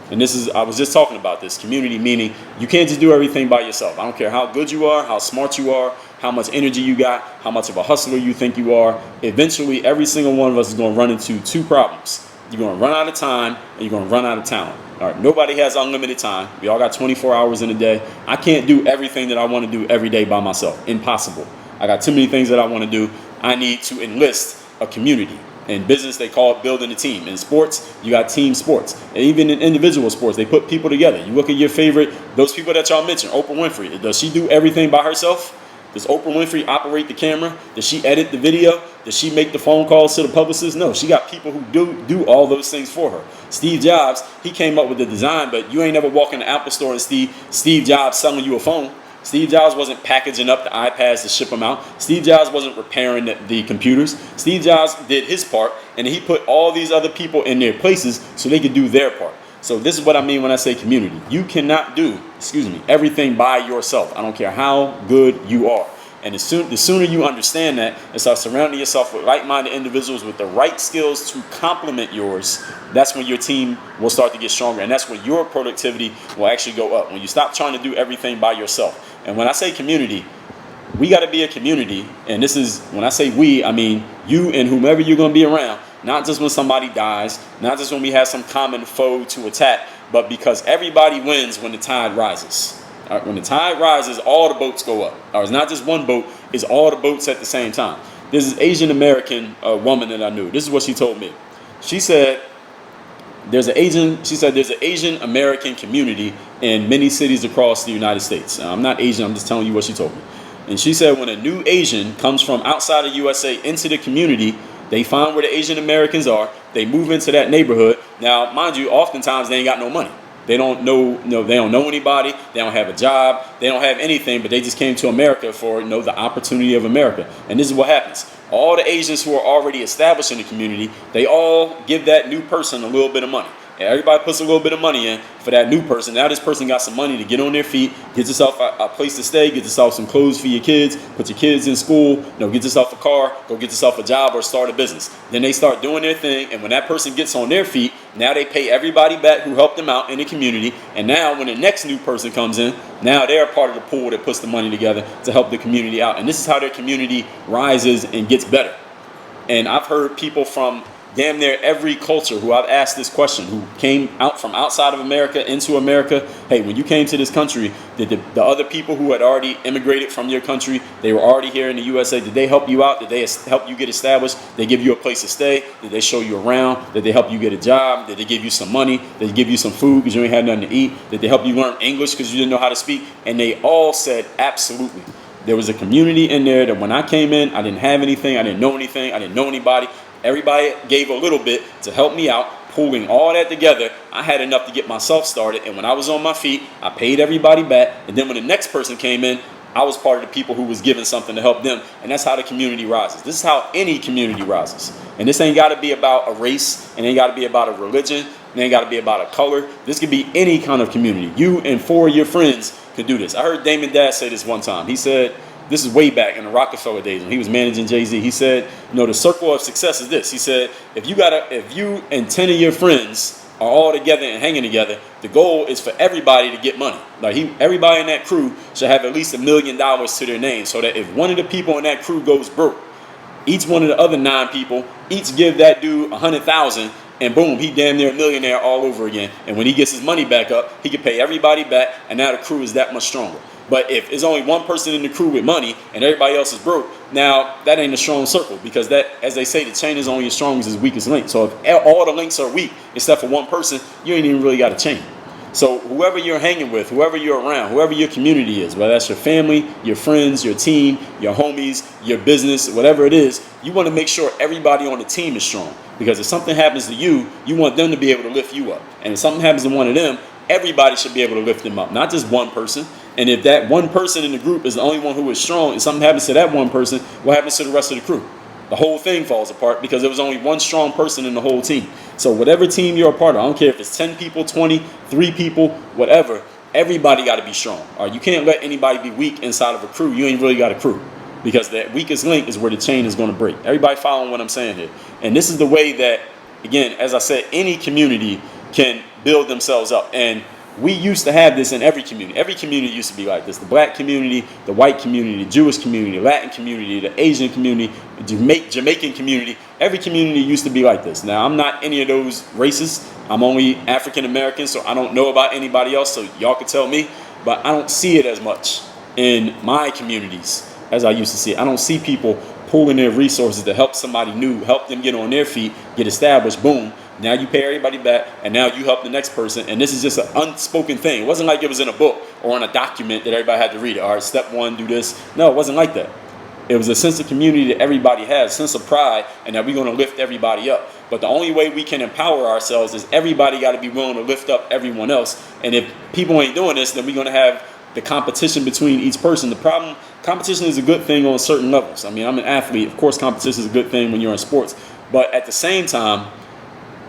And I was just talking about this. Community meaning you can't just do everything by yourself. I don't care how good you are, how smart you are, how much energy you got, how much of a hustler you think you are. Eventually, every single one of us is going to run into 2 problems. You're going to run out of time and you're going to run out of talent. All right, nobody has unlimited time. We all got 24 hours in a day. I can't do everything that I want to do every day by myself. Impossible. I got too many things that I want to do. I need to enlist a community. In business, they call it building a team. In sports, you got team sports. And even in individual sports, they put people together. You look at your favorite, those people that y'all mentioned, Oprah Winfrey. Does she do everything by herself? Does Oprah Winfrey operate the camera? Does she edit the video? Does she make the phone calls to the publicist? No, she got people who do all those things for her. Steve Jobs, he came up with the design, but you ain't never walk in the Apple store and see Steve Jobs selling you a phone. Steve Jobs wasn't packaging up the iPads to ship them out. Steve Jobs wasn't repairing the computers. Steve Jobs did his part, and he put all these other people in their places so they could do their part. So this is what I mean when I say community. You cannot do, everything by yourself. I don't care how good you are. And the sooner you understand that and start surrounding yourself with like-minded individuals with the right skills to complement yours, that's when your team will start to get stronger. And that's when your productivity will actually go up. When you stop trying to do everything by yourself. And when I say community, we got to be a community. And this is, when I say we, I mean you and whomever you're going to be around. Not just when somebody dies, not just when we have some common foe to attack, but because everybody wins when the tide rises. All right, when the tide rises, all the boats go up. It's not just one boat, it's all the boats at the same time. This is Asian American woman that I knew. This is what she told me. She said there's an Asian American community in many cities across the United States. Now, I'm not Asian, I'm just telling you what she told me. And she said when a new Asian comes from outside of USA into the community, they find where the Asian Americans are, they move into that neighborhood. Now, mind you, oftentimes they ain't got no money. They don't know, they don't know anybody. They don't have a job. They don't have anything, but they just came to America for, the opportunity of America. And this is what happens. All the Asians who are already established in the community, they all give that new person a little bit of money. And everybody puts a little bit of money in for that new person. Now this person got some money to get on their feet, get yourself a place to stay, get yourself some clothes for your kids, put your kids in school, get yourself a car, go get yourself a job or start a business. Then they start doing their thing, and when that person gets on their feet, now they pay everybody back who helped them out in the community. And now when the next new person comes in, now they're part of the pool that puts the money together to help the community out. And this is how their community rises and gets better. And I've heard people from damn near every culture who I've asked this question, who came out from outside of America into America. Hey, when you came to this country, did the other people who had already immigrated from your country, they were already here in the USA, did they help you out? Did they help you get established? Did they give you a place to stay? Did they show you around? Did they help you get a job? Did they give you some money? Did they give you some food because you ain't had nothing to eat? Did they help you learn English because you didn't know how to speak? And they all said absolutely. There was a community in there that when I came in, I didn't have anything, I didn't know anything, I didn't know anybody. Everybody gave a little bit to help me out. Pulling all that together, I had enough to get myself started. And when I was on my feet, I paid everybody back. And then when the next person came in, I was part of the people who was giving something to help them. And that's how the community rises. This is how any community rises. And this ain't got to be about a race. It ain't got to be about a religion. It ain't got to be about a color. This could be any kind of community. You and 4 of your friends could do this. I heard Damon Dash say this one time. He said, this is way back in the Rockefeller days when he was managing Jay-Z. He said, the circle of success is this. He said, if you and 10 of your friends are all together and hanging together, the goal is for everybody to get money. Like everybody in that crew should have at least $1 million to their name, so that if one of the people in that crew goes broke, each one of the other 9 people each give that dude $100,000, and boom, he damn near a millionaire all over again. And when he gets his money back up, he can pay everybody back, and now the crew is that much stronger. But if there's only one person in the crew with money and everybody else is broke, now that ain't a strong circle, because that, as they say, the chain is only as strong as its weakest link. So if all the links are weak except for one person, you ain't even really got a chain. So whoever you're hanging with, whoever you're around, whoever your community is, whether that's your family, your friends, your team, your homies, your business, whatever it is, you want to make sure everybody on the team is strong. Because if something happens to you, you want them to be able to lift you up. And if something happens to one of them, everybody should be able to lift them up, not just one person. And if that one person in the group is the only one who is strong and something happens to that one person, what happens to the rest of the crew? The whole thing falls apart because there was only one strong person in the whole team. So whatever team you're a part of, I don't care if it's 10 people, 20, 3 people, whatever, everybody got to be strong. All right, you can't let anybody be weak inside of a crew. You ain't really got a crew, because that weakest link is where the chain is going to break. Everybody following what I'm saying here? And this is the way that, again, as I said, any community can build themselves up. And we used to have this in every community. Every community used to be like this. The black community, the white community, the Jewish community, the Latin community, the Asian community, the Jamaican community. Every community used to be like this. Now, I'm not any of those races. I'm only African American, so I don't know about anybody else, so y'all can tell me. But I don't see it as much in my communities as I used to see it. I don't see people pooling their resources to help somebody new, help them get on their feet, get established, boom. Now you pay everybody back, and now you help the next person. And this is just an unspoken thing. It wasn't like it was in a book or in a document that everybody had to read it. All right, step 1, do this. No, it wasn't like that. It was a sense of community that everybody has, a sense of pride, and that we're going to lift everybody up. But the only way we can empower ourselves is everybody got to be willing to lift up everyone else. And if people ain't doing this, then we're going to have the competition between each person. The problem, competition is a good thing on certain levels. I mean, I'm an athlete. Of course, competition is a good thing when you're in sports. But at the same time,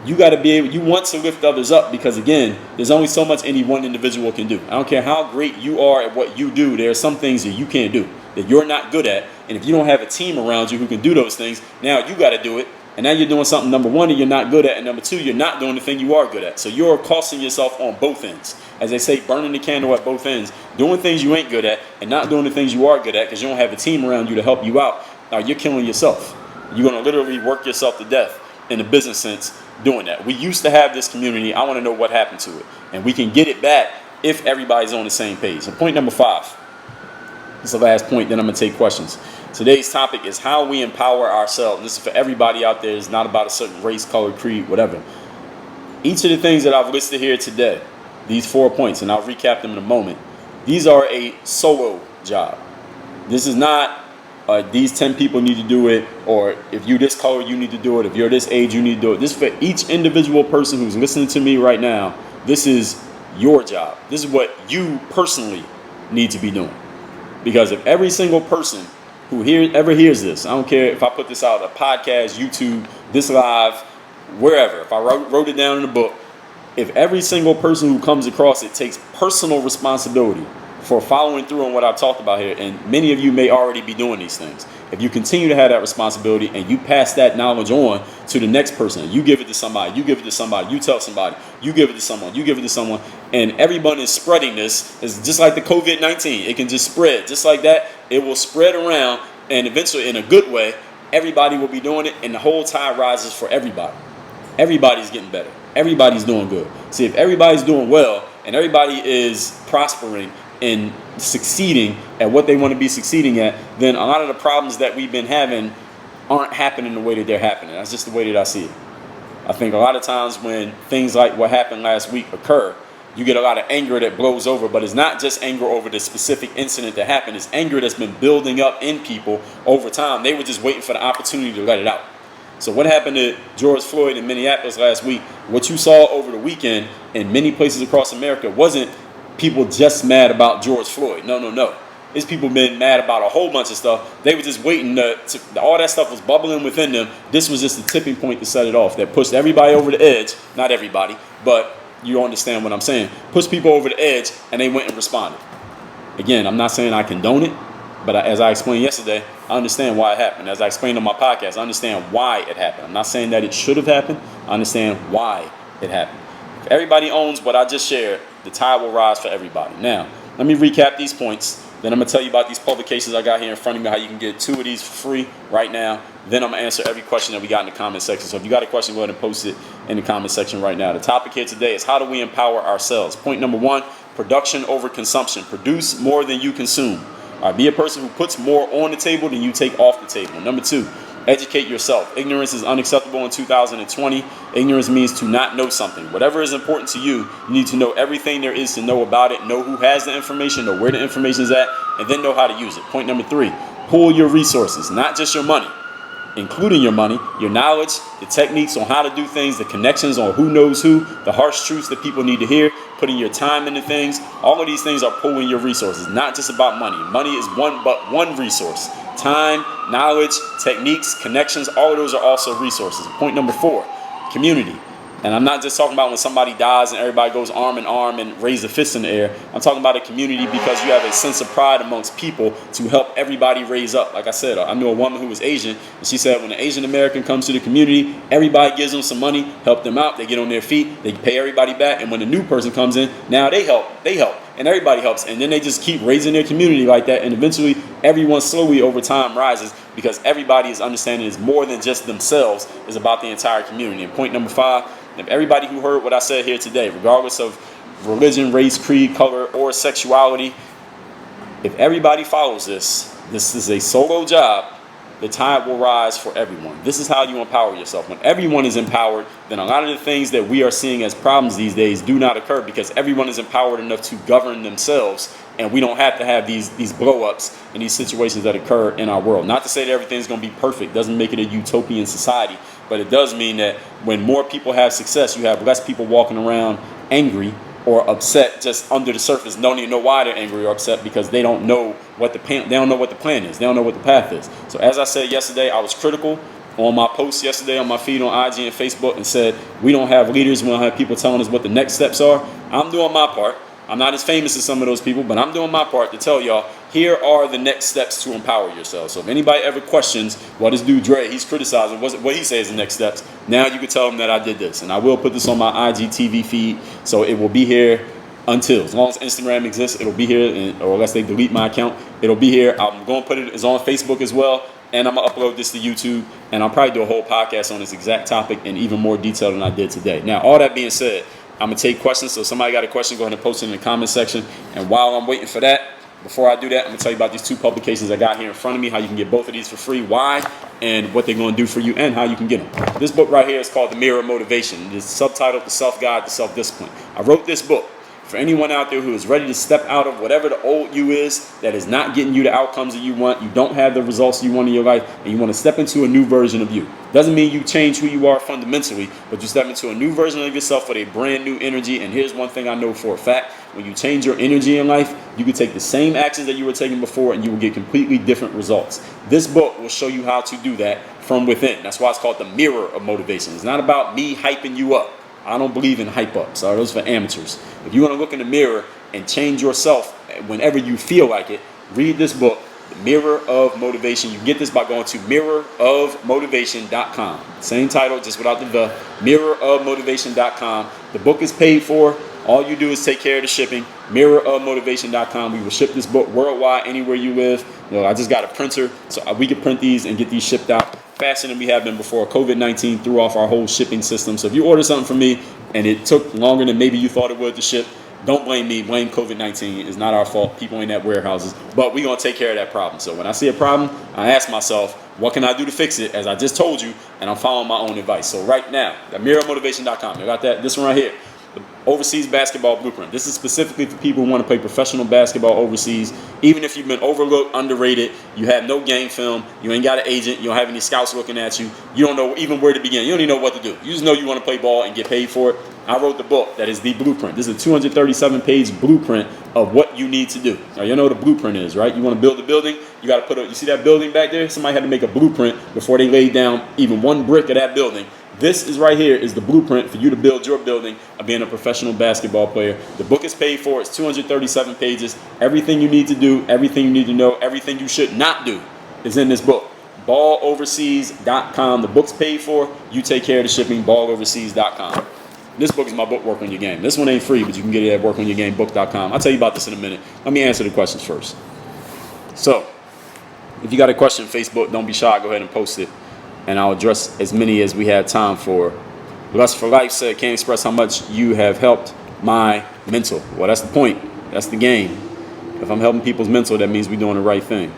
you got to be able, you want to lift others up because, again, there's only so much any one individual can do. I don't care how great you are at what you do. There are some things that you can't do, that you're not good at. And if you don't have a team around you who can do those things, now you got to do it. And now you're doing something, number one, that you're not good at. And number two, you're not doing the thing you are good at. So you're costing yourself on both ends. As they say, burning the candle at both ends. Doing things you ain't good at and not doing the things you are good at because you don't have a team around you to help you out. Now you're killing yourself. You're going to literally work yourself to death in the business sense doing that. We used to have this community. I want to know what happened to it. And we can get it back if everybody's on the same page. So point number 5. This is the last point, then I'm going to take questions. Today's topic is how we empower ourselves. This is for everybody out there. It's not about a certain race, color, creed, whatever. Each of the things that I've listed here today, these 4 points, and I'll recap them in a moment, these are a solo job. This is not these 10 people need to do it, or if you're this color, you need to do it. If you're this age, you need to do it. This is for each individual person who's listening to me right now. This is your job. This is what you personally need to be doing. Because if every single person who ever hears this, I don't care if I put this out, a podcast, YouTube, this live, wherever, if I wrote it down in a book, if every single person who comes across it takes personal responsibility for following through on what I've talked about here, and many of you may already be doing these things, if you continue to have that responsibility and you pass that knowledge on to the next person, you give it to somebody, you give it to somebody, you tell somebody, you give it to someone, you give it to someone, and everyone is spreading this. It's just like the COVID-19. It can just spread. Just like that, it will spread around, and eventually, in a good way, everybody will be doing it, and the whole tide rises for everybody. Everybody's getting better. Everybody's doing good. See, if everybody's doing well and everybody is prospering and succeeding at what they want to be succeeding at, then a lot of the problems that we've been having aren't happening the way that they're happening. That's just the way that I see it. I think a lot of times when things like what happened last week occur, you get a lot of anger that blows over, but it's not just anger over the specific incident that happened. It's anger that's been building up in people over time. They were just waiting for the opportunity to let it out. So what happened to George Floyd in Minneapolis last week, what you saw over the weekend in many places across America wasn't people just mad about George Floyd. No. It's people been mad about a whole bunch of stuff. They were just waiting all that stuff was bubbling within them. This was just the tipping point to set it off that pushed everybody over the edge. Not everybody, but you understand what I'm saying. Pushed people over the edge, and they went and responded. Again, I'm not saying I condone it, but as I explained yesterday, I understand why it happened. As I explained on my podcast, I understand why it happened. I'm not saying that it should have happened. I understand why it happened. If everybody owns what I just shared, the tide will rise for everybody. Now, let me recap these points. Then I'm going to tell you about these publications I got here in front of me, how you can get 2 of these for free right now. Then I'm going to answer every question that we got in the comment section. So if you got a question, go ahead and post it in the comment section right now. The topic here today is how do we empower ourselves? Point number 1, production over consumption. Produce more than you consume. All right, be a person who puts more on the table than you take off the table. Number 2, educate yourself. Ignorance is unacceptable in 2020. Ignorance means to not know something. Whatever is important to you, you need to know everything there is to know about it, know who has the information, know where the information is at, and then know how to use it. Point number 3, pool your resources, not just your money, including your money, your knowledge, the techniques on how to do things, the connections on who knows who, the harsh truths that people need to hear, putting your time into things. All of these things are pooling your resources, not just about money. Money is one resource. Time, knowledge, techniques, connections, all of those are also resources. Point number 4, community. And I'm not just talking about when somebody dies and everybody goes arm in arm and raise a fist in the air. I'm talking about a community because you have a sense of pride amongst people to help everybody raise up. Like I said, I knew a woman who was Asian, and she said when an Asian American comes to the community, everybody gives them some money, help them out, they get on their feet, they pay everybody back, and when a new person comes in, now they help, and everybody helps, and then they just keep raising their community like that, and eventually everyone slowly over time rises because everybody is understanding it's more than just themselves, it's about the entire community. And point number 5, if everybody who heard what I said here today, regardless of religion, race, creed, color, or sexuality, if everybody follows this is a solo job, the tide will rise for everyone. This is how you empower yourself. When everyone is empowered, then a lot of the things that we are seeing as problems these days do not occur because everyone is empowered enough to govern themselves, and we don't have to have these blow-ups and these situations that occur in our world. Not to say that everything's going to be perfect. Doesn't make it a utopian society. But it does mean that when more people have success, you have less people walking around angry or upset just under the surface, don't even know why they're angry or upset because they don't know what the plan is. They don't know what the path is. So as I said yesterday, I was critical on my post yesterday on my feed on IG and Facebook and said, we don't have leaders, we don't have people telling us what the next steps are. I'm doing my part. I'm not as famous as some of those people, but I'm doing my part to tell y'all, here are the next steps to empower yourselves. So if anybody ever questions what this dude Dre, he's criticizing, what he says the next steps, now you can tell him that I did this. And I will put this on my IGTV feed, so it will be here as long as Instagram exists, it'll be here, or unless they delete my account, it'll be here. I'm going to put it's on Facebook as well, and I'm going to upload this to YouTube, and I'll probably do a whole podcast on this exact topic in even more detail than I did today. Now, all that being said, I'm going to take questions. So if somebody got a question, go ahead and post it in the comment section. And while I'm waiting for that, before I do that, I'm going to tell you about these two publications I got here in front of me, how you can get both of these for free, why, and what they're going to do for you, and how you can get them. This book right here is called The Mirror of Motivation. It's subtitled The Self-Guide to Self-Discipline. I wrote this book for anyone out there who is ready to step out of whatever the old you is that is not getting you the outcomes that you want. You don't have the results you want in your life, and you want to step into a new version of you. Doesn't mean you change who you are fundamentally, but you step into a new version of yourself with a brand new energy. And here's one thing I know for a fact. When you change your energy in life, you can take the same actions that you were taking before and you will get completely different results. This book will show you how to do that from within. That's why it's called The Mirror of Motivation. It's not about me hyping you up. I don't believe in hype ups. Those are for amateurs. If you want to look in the mirror and change yourself whenever you feel like it, read this book, The Mirror of Motivation. You can get this by going to mirrorofmotivation.com. Same title, just without the mirrorofmotivation.com. The book is paid for. All you do is take care of the shipping. Mirrorofmotivation.com. We will ship this book worldwide, anywhere you live. I just got a printer, so we can print these and get these shipped out faster than we have been before. COVID-19 threw off our whole shipping system. So if you order something from me and it took longer than maybe you thought it would to ship, don't blame me. Blame COVID-19. It's not our fault. People ain't at warehouses. But we're going to take care of that problem. So when I see a problem, I ask myself, what can I do to fix it? As I just told you, and I'm following my own advice. So right now, mirrormotivation.com. I got this one right here. The Overseas Basketball Blueprint. This is specifically for people who want to play professional basketball overseas. Even if you've been overlooked, underrated, you have no game film, you ain't got an agent, you don't have any scouts looking at you, you don't know even where to begin, you don't even know what to do. You just know you want to play ball and get paid for it. I wrote the book that is the blueprint. This is a 237-page blueprint of what you need to do. Now, you know what a blueprint is, right? You want to build a building, you got to you see that building back there? Somebody had to make a blueprint before they laid down even one brick of that building. This is right here is the blueprint for you to build your building of being a professional basketball player. The book is paid for. It's 237 pages. Everything you need to do, everything you need to know, everything you should not do is in this book. balloverseas.com. The book's paid for. You take care of the shipping. balloverseas.com. This book is my book, Work on Your Game. This one ain't free, but you can get it at workonyourgamebook.com. I'll tell you about this in a minute. Let me answer the questions first. So, if you got a question on Facebook, don't be shy. Go ahead and post it, and I'll address as many as we have time for. Lust for Life said, can't express how much you have helped my mental. Well, that's the point. That's the game. If I'm helping people's mental, that means we're doing the right thing.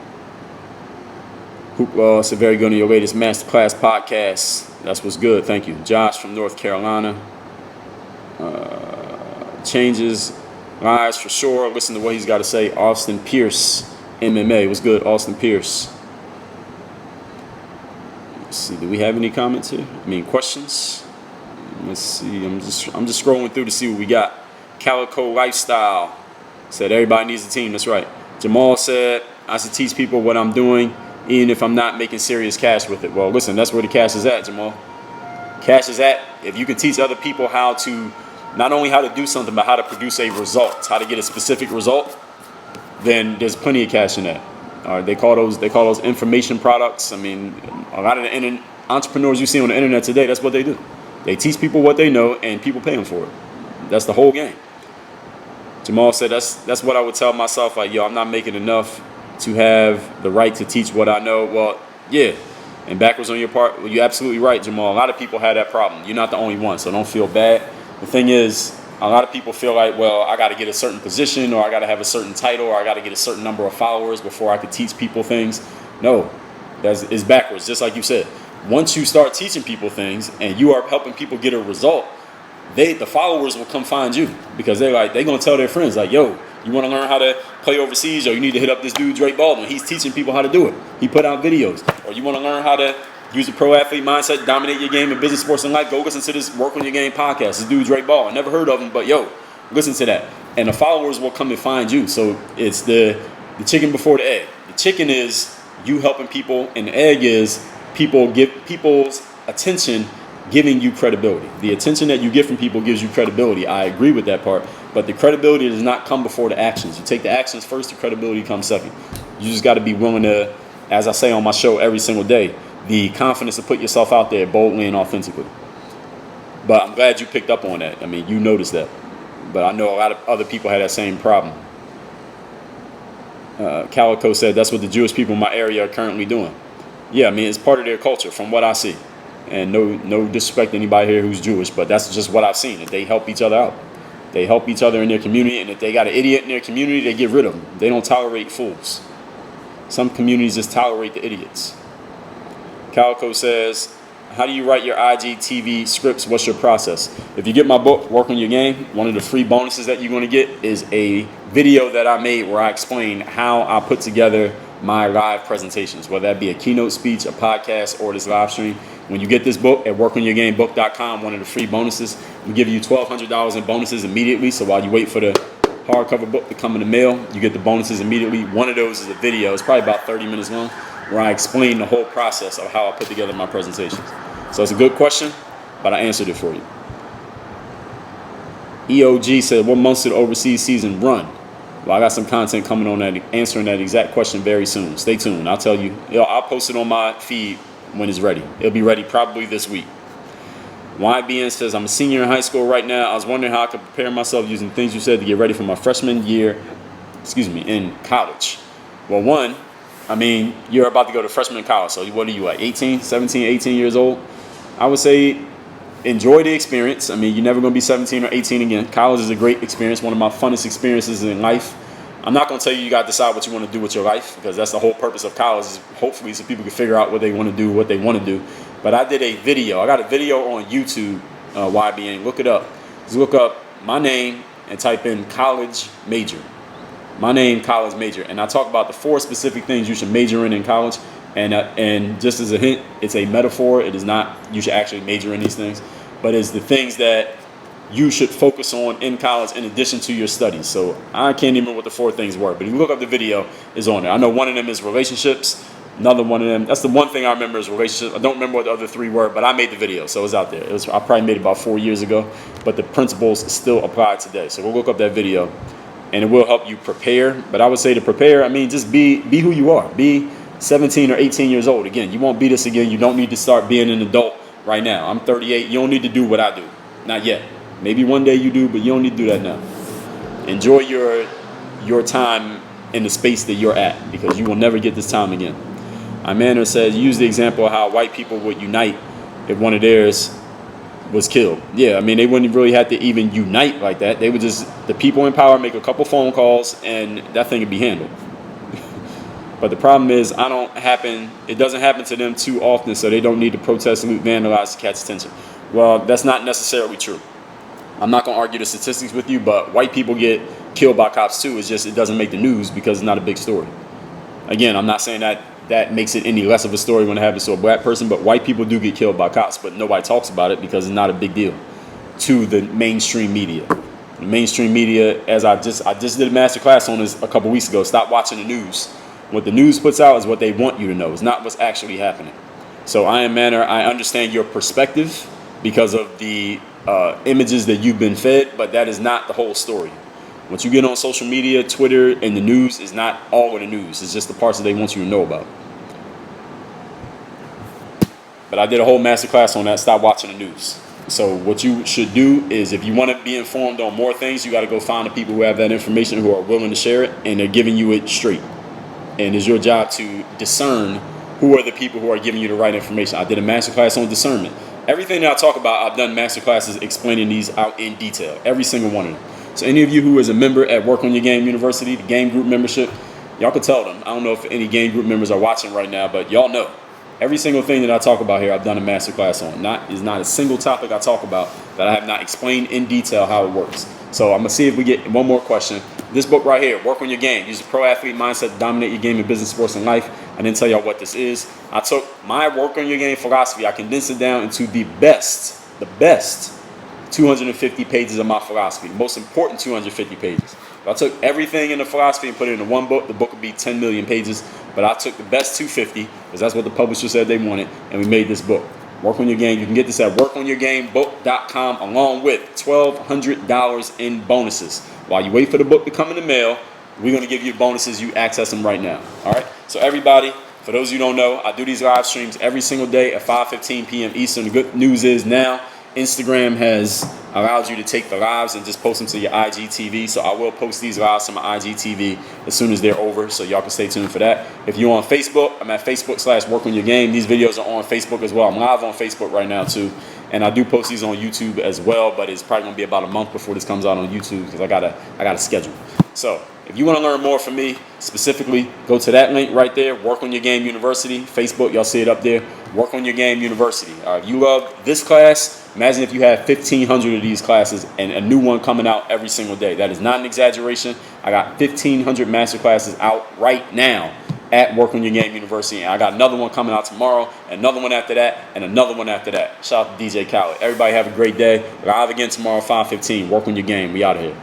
Hoop said, very good on your latest masterclass podcast. That's what's good. Thank you. Josh from North Carolina. Changes lives for sure. Listen to what he's got to say. Austin Pierce, MMA. What's good, Austin Pierce? Let's see. Do we have any comments here? Questions? Let's see. I'm just scrolling through to see what we got. Calico Lifestyle said everybody needs a team. That's right. Jamal said I should teach people what I'm doing, even if I'm not making serious cash with it. Well, listen, that's where the cash is at, Jamal. Cash is at if you can teach other people how to, not only how to do something, but how to produce a result, how to get a specific result, then there's plenty of cash in that. They call those information products. A lot of the entrepreneurs you see on the internet today, that's what they do. They teach people what they know, and people pay them for it. That's the whole game. Jamal said that's what I would tell myself. Like, yo, I'm not making enough to have the right to teach what I know. Well, yeah. And backwards on your part, well, you're absolutely right, Jamal. A lot of people have that problem. You're not the only one, so don't feel bad. The thing is, a lot of people feel like, well, I got to get a certain position, or I got to have a certain title, or I got to get a certain number of followers before I could teach people things. No, it's backwards, just like you said. Once you start teaching people things and you are helping people get a result, the followers will come find you, because they're going to tell their friends, like, yo, you want to learn how to play overseas, or you need to hit up this dude, Dre Baldwin. He's teaching people how to do it. He put out videos. Or you want to learn how to use the pro athlete mindset, dominate your game in business, sports, and life, go listen to this Work on Your Game podcast. This dude, Dre Baldwin. Never heard of him, but yo, Listen to that. And the followers will come and find you. So it's the chicken before the egg. The chicken is you helping people, and the egg is people's attention giving you credibility. The attention that you get from people gives you credibility. I agree with that part. But the credibility does not come before the actions. You take the actions first, the credibility comes second. You just got to be willing to, as I say on my show every single day, the confidence to put yourself out there boldly and authentically. But I'm glad you picked up on that. I mean, you noticed that. But I know a lot of other people had that same problem. Calico said that's what the Jewish people in my area are currently doing. Yeah, I mean, it's part of their culture from what I see. And no disrespect to anybody here who's Jewish, but that's just what I've seen. That they help each other out. They help each other in their community, and if they got an idiot in their community, they get rid of them. They don't tolerate fools. Some communities just tolerate the idiots. Calico says, how do you write your IGTV scripts? What's your process? If you get my book, Work on Your Game, one of the free bonuses that you're going to get is a video that I made where I explain how I put together my live presentations, whether that be a keynote speech, a podcast, or this live stream. When you get this book at workonyourgamebook.com, one of the free bonuses, we give you $1,200 in bonuses immediately. So while you wait for the hardcover book to come in the mail, you get the bonuses immediately. One of those is a video. It's probably about 30 minutes long, where I explain the whole process of how I put together my presentations. So it's a good question, but I answered it for you. EOG said, what months did the overseas season run? Well, I got some content coming on that, answering that exact question very soon. Stay tuned. I'll tell you. I'll post it on my feed when it's ready. It'll be ready probably this week. YBN says, I'm a senior in high school right now. I was wondering how I could prepare myself using things you said to get ready for my freshman year, in college. Well, one, I mean, you're about to go to freshman college. So what are you, like 17, 18 years old? I would say enjoy the experience. I mean, you're never going to be 17 or 18 again. College is a great experience, one of my funnest experiences in life. I'm not going to tell you got to decide what you want to do with your life, because that's the whole purpose of college, is hopefully so people can figure out what they want to do, what they want to do. But I did a video. I got a video on YouTube, YBN. Look it up. Just look up my name and type in college major. My name, college major. And I talk about the 4 specific things you should major in college. And just as a hint, it's a metaphor. It is not you should actually major in these things, but it's the things that you should focus on in college in addition to your studies. So I can't even remember what the 4 things were, but if you look up the video, it's on there. I know one of them is relationships. Another one of them, that's the one thing I remember is relationships. I don't remember what the other 3 were, but I made the video, so it's out there. I probably made it about 4 years ago, but the principles still apply today. So we'll look up that video, and it will help you prepare. But I would say to prepare, I mean, just be who you are. Be 17 or 18 years old. Again, you won't be this again. You don't need to start being an adult right now. I'm 38. You don't need to do what I do. Not yet. Maybe one day you do, but you don't need to do that now. Enjoy your time in the space that you're at, because you will never get this time again. Imana says, use the example of how white people would unite if one of theirs was killed. Yeah, I mean, they wouldn't really have to even unite like that. They would just, the people in power make a couple phone calls and that thing would be handled. But the problem is, it doesn't happen to them too often, so they don't need to protest, loot, vandalize to catch attention. Well, that's not necessarily true. I'm not going to argue the statistics with you, but white people get killed by cops too. It's just it doesn't make the news because it's not a big story. Again, I'm not saying that makes it any less of a story when it happens to a black person, but white people do get killed by cops, but nobody talks about it because it's not a big deal to the mainstream media. The mainstream media, as I just did a master class on this a couple weeks ago, stop watching the news. What the news puts out is what they want you to know. It's not what's actually happening. So I understand your perspective because of the images that you've been fed, but that is not the whole story. Once you get on social media, Twitter, and the news is not all of the news. It's just the parts that they want you to know about. But I did a whole masterclass on that. Stop watching the news. So what you should do is, if you want to be informed on more things, you got to go find the people who have that information, who are willing to share it, and they're giving you it straight. And it's your job to discern who are the people who are giving you the right information. I did a masterclass on discernment. Everything that I talk about, I've done masterclasses explaining these out in detail. Every single one of them. So any of you who is a member at Work on Your Game University, the game group membership, y'all can tell them. I don't know if any game group members are watching right now, but y'all know. Every single thing that I talk about here, I've done a masterclass on. Is not a single topic I talk about that I have not explained in detail how it works. So I'm going to see if we get one more question. This book right here, Work on Your Game. Use a pro athlete mindset to dominate your game in business, sports, and life. I didn't tell y'all what this is. I took my Work on Your Game philosophy. I condensed it down into the best 250 pages of my philosophy, the most important 250 pages. If I took everything in the philosophy and put it into one book, the book would be 10 million pages. But I took the best 250 because that's what the publisher said they wanted, and we made this book. Work on Your Game. You can get this at workonyourgamebook.com along with $1,200 in bonuses. While you wait for the book to come in the mail, we're going to give you bonuses. You access them right now. All right? So everybody, for those of you who don't know, I do these live streams every single day at 5:15 p.m. Eastern. The good news is now Instagram has allowed you to take the lives and just post them to your IGTV. So I will post these lives to my IGTV as soon as they're over. So y'all can stay tuned for that. If you're on Facebook, I'm at Facebook/workonyourgame. These videos are on Facebook as well. I'm live on Facebook right now too. And I do post these on YouTube as well, but it's probably gonna be about a month before this comes out on YouTube because I gotta schedule. So if you want to learn more from me specifically, go to that link right there, Work on Your Game University, Facebook, y'all see it up there, Work on Your Game University. If you love this class, imagine if you had 1,500 of these classes and a new one coming out every single day. That is not an exaggeration. I got 1,500 master classes out right now at Work on Your Game University, and I got another one coming out tomorrow, another one after that, and another one after that. Shout out to DJ Khaled. Everybody have a great day. Live again tomorrow, 5:15. Work on Your Game. We out of here.